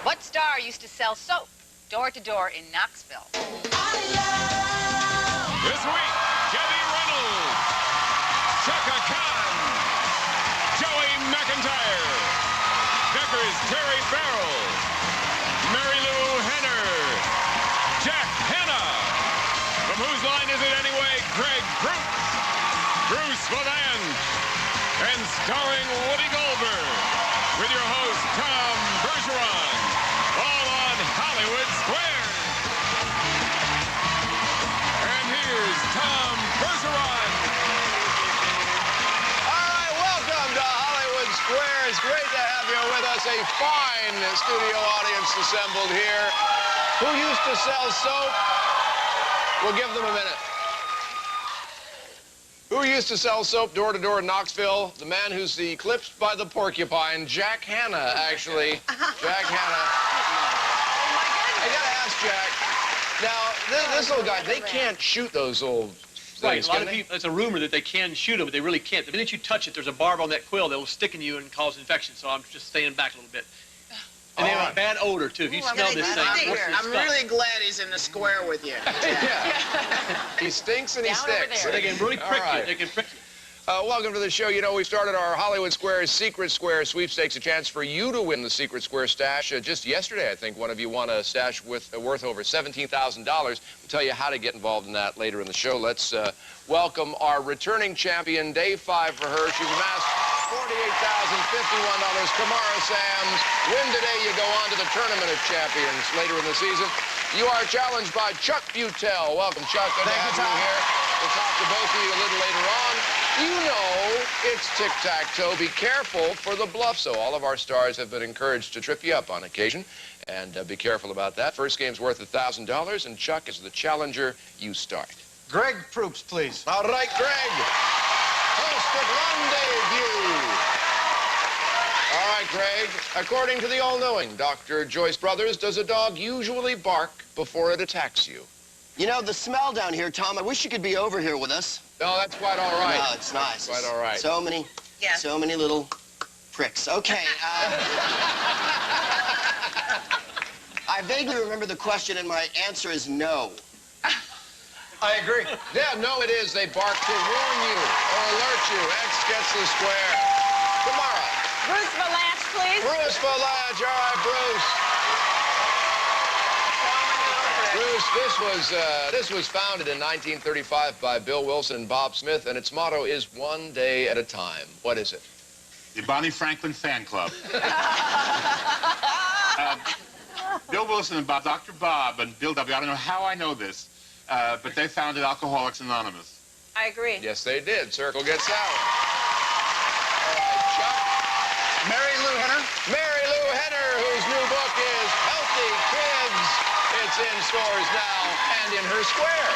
What star used to sell soap door to door in Knoxville? This week, Debbie Reynolds, Chaka Khan, Joey McIntyre, Becker's Terry Farrell, Mary Lou Henner, Jack Hanna. From Whose Line Is It Anyway? Greg Proops, Bruce Valanche, and starring Whoopi Goldberg, with your host, Tom Bergeron, all on Hollywood Squares. And here's Tom Bergeron. All right, welcome to Hollywood Squares. Great to have you with us. A fine studio audience assembled here. Who used to sell soap? We'll give them a minute. Who used to sell soap door to door in Knoxville? The man who's eclipsed by the porcupine, Jack Hanna, actually. Jack Hanna. I gotta ask Jack. Now, this little guy, they can't shoot those old things, Right, a lot can of they? people, it's a rumor that they can shoot them, but they really can't. The minute you touch it, there's a barb on that quill that will stick in you and cause infection, so I'm just staying back a little bit. And they have a bad odor, too. If you smell this thing, I'm really glad he's in the square with you. Yeah. He stinks and he Down over sticks. there. They can really prick All right. you. They can prick you. Welcome to the show. You know, we started our Hollywood Squares Secret Square sweepstakes, a chance for you to win the Secret Square stash. Just yesterday, I think, one of you won a stash worth over $17,000. We'll tell you how to get involved in that later in the show. Let's welcome our returning champion, day 5 for her. She's amassed $48,051. Kamara Sams. Win today, you go on to the Tournament of Champions later in the season. You are challenged by Chuck Butel. Welcome, Chuck. Good to have you here. We'll talk to both of you a little later on. You know it's tic-tac-toe. Be careful for the bluff. So all of our stars have been encouraged to trip you up on occasion. And be careful about that. First game's worth $1,000, and Chuck is the challenger. You start. Greg Proops, please. All right, Greg. Host of Rendezvous. All right, Greg. According to the all-knowing Dr. Joyce Brothers, does a dog usually bark before it attacks you? You know, the smell down here, Tom, I wish you could be over here with us. No, that's quite all right. No, it's nice. Quite all right. So many little pricks. Okay. I vaguely remember the question, and my answer is no. I agree. Yeah, no, it is. They bark to warn you or alert you. X gets the square. Kamara. Bruce Valanche, please. Bruce Valanche. All right, Bruce. Bruce, this was founded in 1935 by Bill Wilson and Bob Smith, and its motto is one day at a time. What is it? The Bonnie Franklin Fan Club. Bill Wilson and Dr. Bob and Bill W. I don't know how I know this, but they founded Alcoholics Anonymous. I agree. Yes, they did. Circle gets that one. All right, Chuck. Mary Lou Henner. Mary Lou Henner, whose new book is Healthy Kids. It's in stores now and in her square.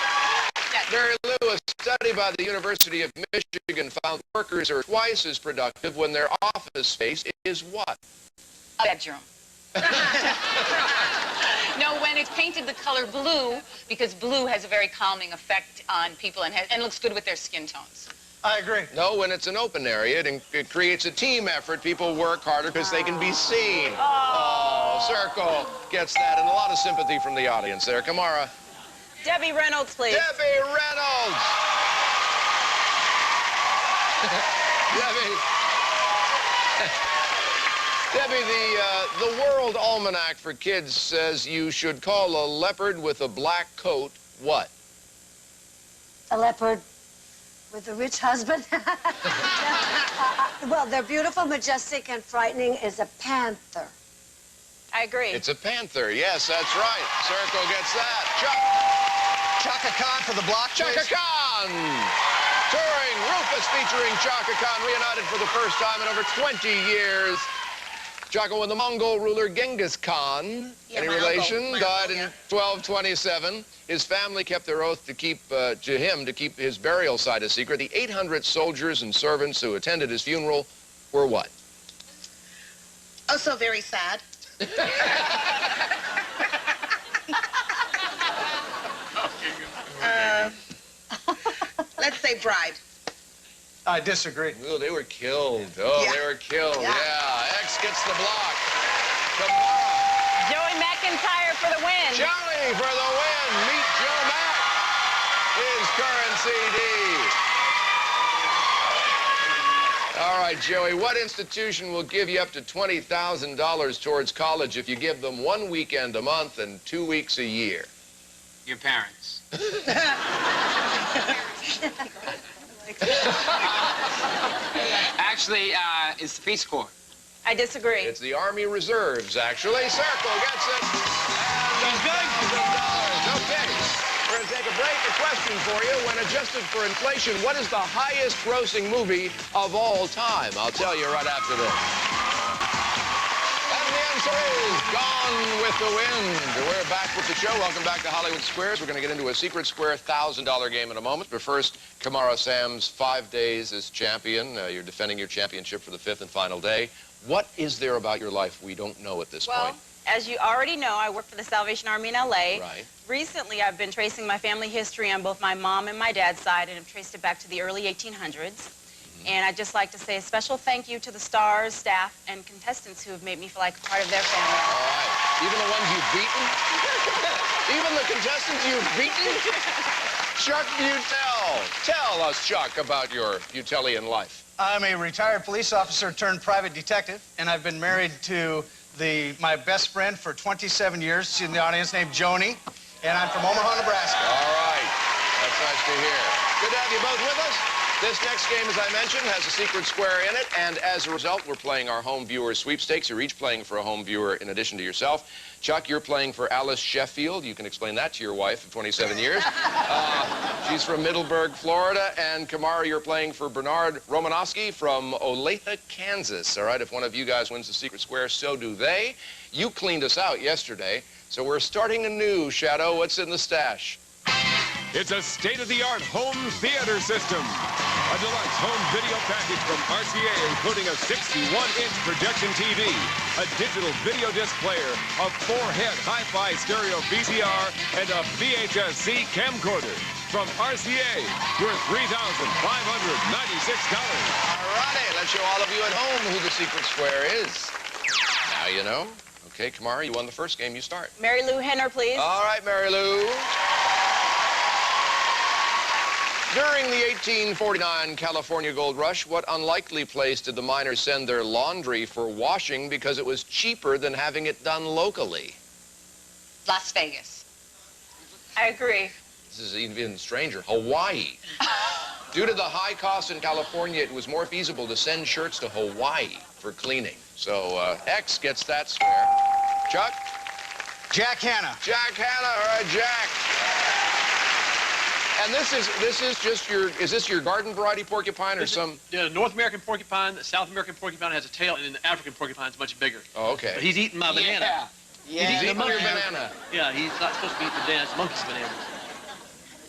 Yes. Mary Lou, a study by the University of Michigan found workers are twice as productive when their office space is what? A bedroom. No, when it's painted the color blue, because blue has a very calming effect on people and looks good with their skin tones. I agree. No, when it's an open area, it creates a team effort. People work harder because they can be seen. Oh, Circle gets that, and a lot of sympathy from the audience there. Kamara. Debbie Reynolds, please. Debbie Reynolds. Debbie, the World Almanac for Kids says you should call a leopard with a black coat what? A leopard with a rich husband. Well, they're beautiful, majestic, and frightening is a panther. I agree. It's a panther. Yes, that's right. Circle gets that. Chaka Khan for the block, Chaka please. Khan. Touring Rufus featuring Chaka Khan, reunited for the first time in over 20 years. Chaka, when the Mongol ruler Genghis Khan, any relation, died in 1227. His family kept their oath to keep his burial site a secret. The 800 soldiers and servants who attended his funeral were what? Oh, so very sad. Let's say bride. I disagree. Oh, they were killed. Oh, Yeah. they were killed. Yeah. Yeah. X gets the block. Kamara. for the win. Joey for the win. Meet Joe Mack, his current CD. All right, Joey, what institution will give you up to $20,000 towards college if you give them 1 weekend a month and 2 weeks a year? Your parents. Actually, it's the Peace Corps. I disagree. It's the Army Reserves, actually. Circle gets it. And $1,000. Okay. We're going to take a break. A question for you. When adjusted for inflation, what is the highest grossing movie of all time? I'll tell you right after this. And the answer is Gone with the Wind. We're back with the show. Welcome back to Hollywood Squares. We're going to get into a secret square $1,000 game in a moment. But first, Kamara Sam's 5 days as champion. You're defending your championship for the 5th and final day. What is there about your life we don't know at this point? As you already know, I work for the Salvation Army in L.A. Right. Recently, I've been tracing my family history on both my mom and my dad's side, and have traced it back to the early 1800s. And I'd just like to say a special thank you to the stars, staff, and contestants who have made me feel like a part of their family. All right. Even the ones you've beaten? Even the contestants you've beaten? Chuck Butel. Tell us, Chuck, about your Butelian life. I'm a retired police officer turned private detective, and I've been married to my best friend for 27 years. She's in the audience, named Joni, and I'm from Omaha, Nebraska. All right. That's nice to hear. Good to have you both with us. This next game, as I mentioned, has a secret square in it, and as a result, we're playing our home viewer sweepstakes. You're each playing for a home viewer in addition to yourself. Chuck, you're playing for Alice Sheffield. You can explain that to your wife of 27 years. She's from Middleburg, Florida. And Kamara, you're playing for Bernard Romanowski from Olathe, Kansas. All right, if one of you guys wins the secret square, so do they. You cleaned us out yesterday, so we're starting anew. Shadow, what's in the stash? It's a state-of-the-art home theater system. A deluxe home video package from RCA, including a 61-inch projection TV, a digital video disc player, a 4-head hi-fi stereo VCR, and a VHS-C camcorder. From RCA, worth $3,596. All righty, let's show all of you at home who the secret square is. Now you know. Okay, Kamara, you won the first game. You start. Mary Lou Henner, please. All right, Mary Lou. During the 1849 California Gold Rush, what unlikely place did the miners send their laundry for washing because it was cheaper than having it done locally? Las Vegas. I agree. This is even stranger. Hawaii. Due to the high cost in California, it was more feasible to send shirts to Hawaii for cleaning. So X gets that square. Chuck? Jack Hanna. Jack Hanna. All right, Jack. And this is just is this your garden variety porcupine or some? Yeah, North American porcupine, the South American porcupine has a tail, and then the African porcupine is much bigger. Oh, okay. But he's eating my banana. Yeah. He's eating your banana. Yeah, he's not supposed to be eating the banana. It's monkey's banana.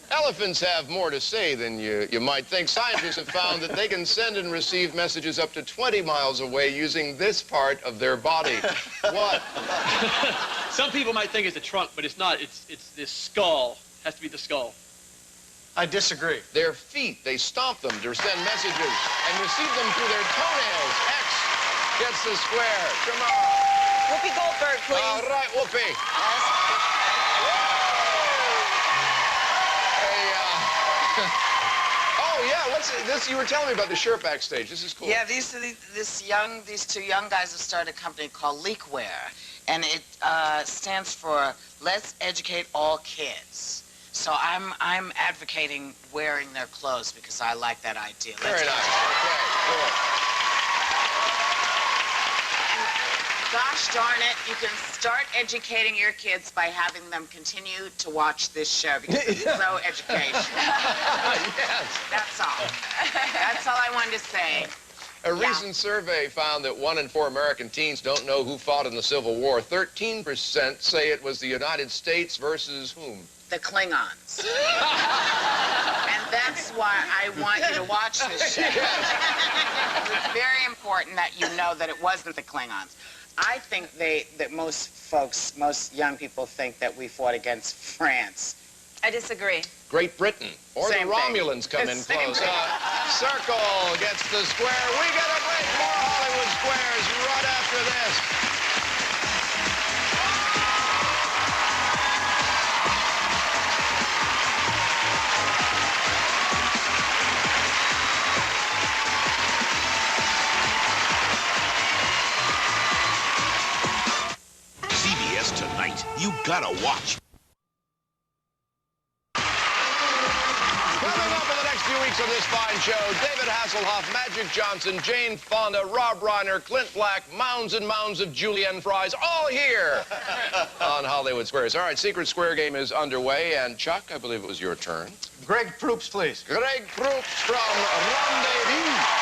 Elephants have more to say than you might think. Scientists have found that they can send and receive messages up to 20 miles away using this part of their body. What? Some people might think it's a trunk, but it's not. It's this skull. It has to be the skull. I disagree. Their feet, they stomp them to send messages and receive them through their toenails. X gets the square. Tomorrow. Whoopi Goldberg, please. All right, Whoopi. Oh, yeah, what's this? You were telling me about the shirt backstage. This is cool. Yeah, these two young guys have started a company called Leakware, and it stands for Let's Educate All Kids. So I'm advocating wearing their clothes because I like that idea. Very nice. Okay, cool. Gosh darn it, you can start educating your kids by having them continue to watch this show because it's so educational. Yes. That's all. That's all I wanted to say. A recent survey found that 1 in 4 American teens don't know who fought in the Civil War. 13% say it was the United States versus whom? The Klingons. And that's why I want you to watch this show. It's very important that you know that it wasn't the Klingons. I think that most young people think that we fought against France. I disagree. Great Britain. Or Same the thing. Romulans come in Same close. thing. Circle gets the square. We get a break. More Hollywood Squares right after this. CBS tonight. You gotta watch. Coming up in the next few weeks on this fine show, David Hasselhoff, Magic Johnson, Jane Fonda, Rob Reiner, Clint Black, mounds and mounds of julienne fries, all here on Hollywood Squares. All right, Secret Square game is underway, and Chuck, I believe it was your turn. Greg Proops, please. Greg Proops from Rendezvous.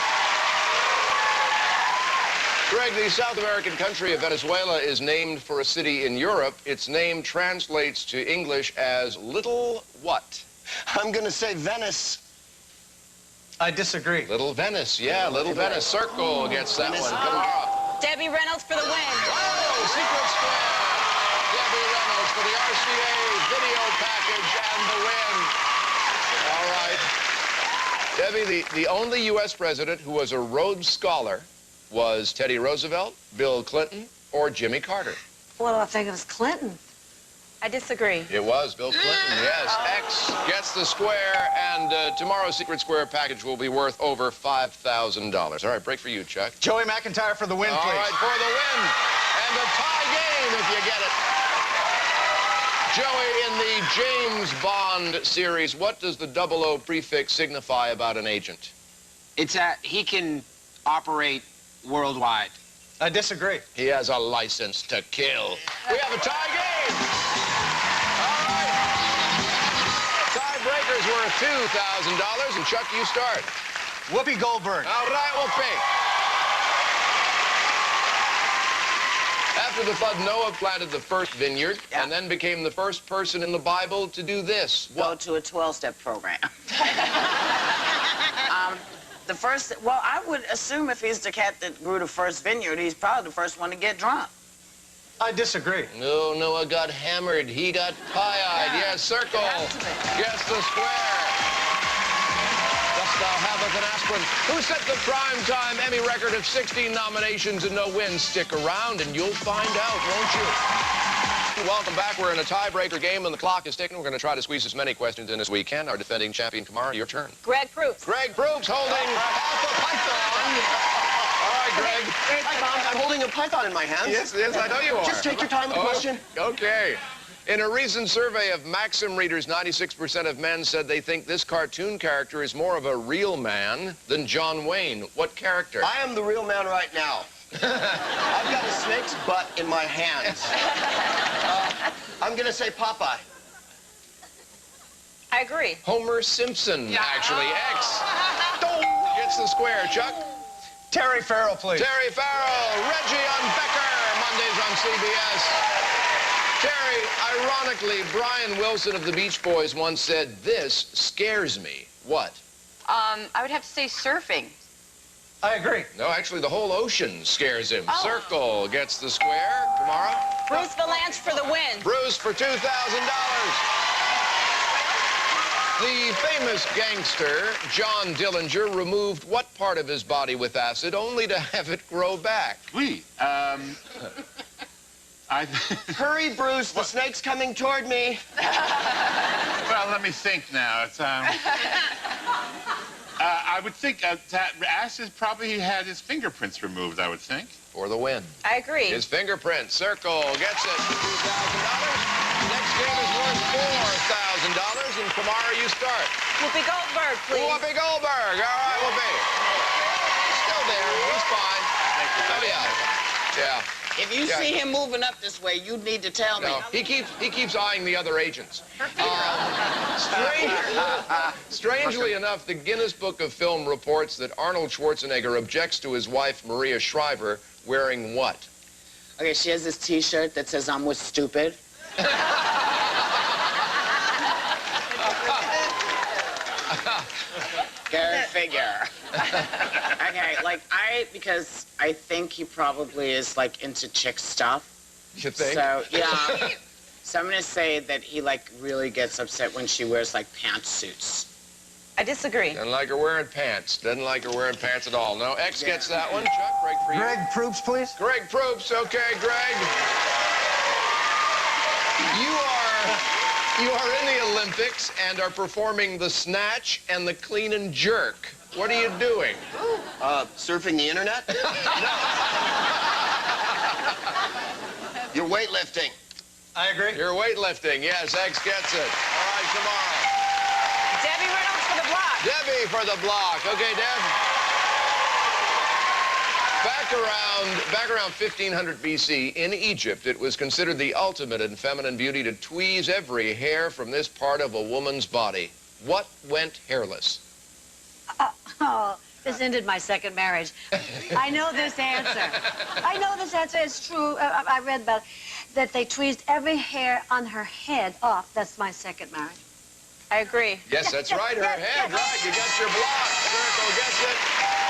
Greg, the South American country of Venezuela is named for a city in Europe. Its name translates to English as Little what? I'm going to say Venice. I disagree. Little Venice, yeah, Little Venice. Circle gets that one. Come on. Debbie Reynolds for the win. Oh, Secret Square. Debbie Reynolds for the RCA video package and the win. All right. Debbie, the only U.S. president who was a Rhodes Scholar was Teddy Roosevelt, Bill Clinton, or Jimmy Carter. Well, I think it was Clinton. I disagree. It was Bill Clinton, yes. X gets the square, and tomorrow's Secret Square package will be worth over $5,000. All right, break for you, Chuck. Joey McIntyre for the win, please. All right, for the win. And a tie game if you get it. Joey, in the James Bond series, what does the 00 prefix signify about an agent? It's he can operate worldwide. I disagree. He has a license to kill. We have a tie game. All right. Tiebreakers worth $2,000, and Chuck, you start. Whoopi Goldberg. All right, Whoopi. After the flood, Noah planted the first vineyard and then became the first person in the Bible to do this. Go to a 12-step program. The first, well, I would assume if he's the cat that grew the first vineyard, he's probably the first one to get drunk. I disagree. No, Noah got hammered. He got pie-eyed. Yes, circle. Guess the square. Dost thou have an aspirin? Who set the primetime Emmy record of 16 nominations and no wins? Stick around and you'll find out, won't you? Welcome back. We're in a tiebreaker game and the clock is ticking. We're going to try to squeeze as many questions in as we can. Our defending champion, Kamara, your turn. Greg Proops. Greg Proops holding half a python. All right, Greg. Hi, Tom. I'm holding a python in my hands. Yes, I know you are. Just take your time with the question. Okay. In a recent survey of Maxim readers, 96% of men said they think this cartoon character is more of a real man than John Wayne. What character? I am the real man right now. I've got a snake's butt in my hands. I'm going to say Popeye. I agree. Homer Simpson, actually. X. Gets the square. Chuck? Terry Farrell, please. Terry Farrell. Reggie on Becker. Mondays on CBS. Terry, ironically, Brian Wilson of the Beach Boys once said, "This scares me." What? I would have to say surfing. I agree. No, actually, the whole ocean scares him. Circle gets the square. Kamara? Bruce Valanche for the win. Bruce for $2,000. The famous gangster, John Dillinger, removed what part of his body with acid only to have it grow back? Hurry, Bruce. The snake's coming toward me. Well, let me think now. It's, I would think acid probably had his fingerprints removed, I would think. For the win. I agree. His fingerprint. Circle gets it for $2,000. Next game is worth $4,000. And Kamara, you start. Whoopi Goldberg, please. Whoopi Goldberg. All right, Whoopi. He's still there. He's fine. Oh, yeah. If you see him moving up this way, you need to tell me. No, he keeps eyeing the other agents. Strangely enough, the Guinness Book of Film reports that Arnold Schwarzenegger objects to his wife, Maria Shriver, wearing what? Okay, she has this T-shirt that says, "I'm with stupid." Go figure. Okay, because I think he probably is, into chick stuff. You think? So, yeah. So I'm going to say that he, really gets upset when she wears, pantsuits. I disagree. Doesn't like her wearing pants. Doesn't like her wearing pants at all. No, X gets that one. Chuck, break for you. Greg Proops, please. Greg Proops. Okay, Greg. You are in the Olympics and are performing the snatch and the clean and jerk. What are you doing? Surfing the internet? You're weightlifting. I agree. You're weightlifting. Yes, X gets it. All right, tomorrow. Debbie Reynolds for the block. Debbie for the block. Okay, Deb. Back around 1500 BC, in Egypt, it was considered the ultimate in feminine beauty to tweeze every hair from this part of a woman's body. What went hairless? Oh, this ended my second marriage. I know this answer. I know this answer. It's true. I read about it, that they tweezed every hair on her head off. That's my second marriage. I agree. Yes, that's right. Her head, right. You got your block. Circle gets it.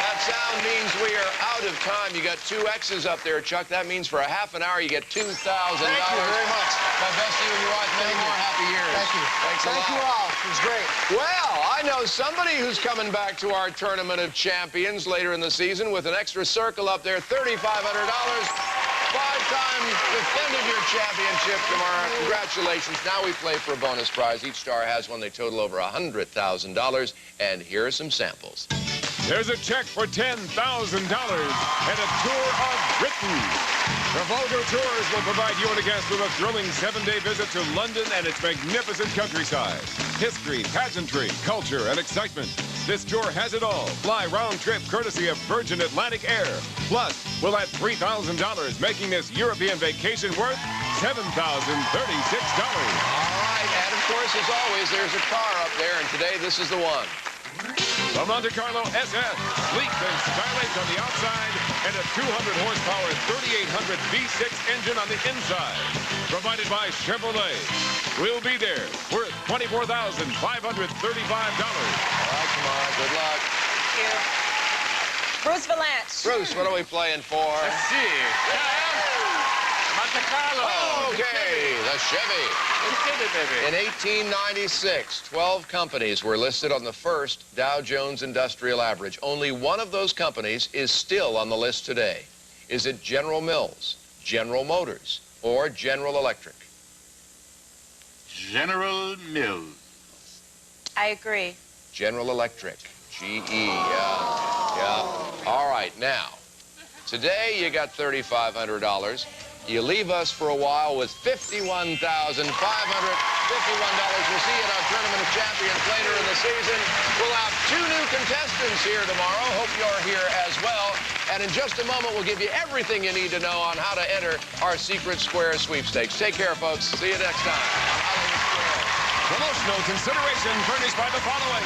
That sound means we are out of time. You got 2 X's up there, Chuck. That means for a half an hour, you get $2,000. Thank you very much. My best to you and your wife. Many more happy years. Thank you. Thanks a lot. Thank you all. It was great. Well, I know somebody who's coming back to our Tournament of Champions later in the season with an extra circle up there, $3,500. 5-time defended your championship tomorrow. Congratulations. Now we play for a bonus prize. Each star has one. They total over $100,000. And here are some samples. There's a check for $10,000 and a tour of Britain. Trafalgar Tours will provide you and a guest with a thrilling 7-day visit to London and its magnificent countryside. History, pageantry, culture, and excitement. This tour has it all. Fly round trip courtesy of Virgin Atlantic Air. Plus, we'll add $3,000, making this European vacation worth $7,036. All right, and of course, as always, there's a car up there, and today this is the one. The Monte Carlo SS, sleek and stylish on the outside, and a 200-horsepower 3800 V6 engine on the inside. Provided by Chevrolet. We'll be there, worth $24,535. All right, come on, good luck. Thank you. Bruce Valanche. Bruce, what are we playing for? Let's see. Monte Carlo. Okay, the Chevy. In 1896, 12 companies were listed on the first Dow Jones Industrial Average. Only one of those companies is still on the list today. Is it General Mills, General Motors, or General Electric? General Mills. I agree. General Electric, GE, yeah. All right, now, today you got $3,500. You leave us for a while with $51,551. We'll see you at our Tournament of Champions later in the season. We'll have 2 new contestants here tomorrow. Hope you're here as well. And in just a moment, we'll give you everything you need to know on how to enter our Secret Square sweepstakes. Take care, folks. See you next time. Promotional consideration furnished by the following.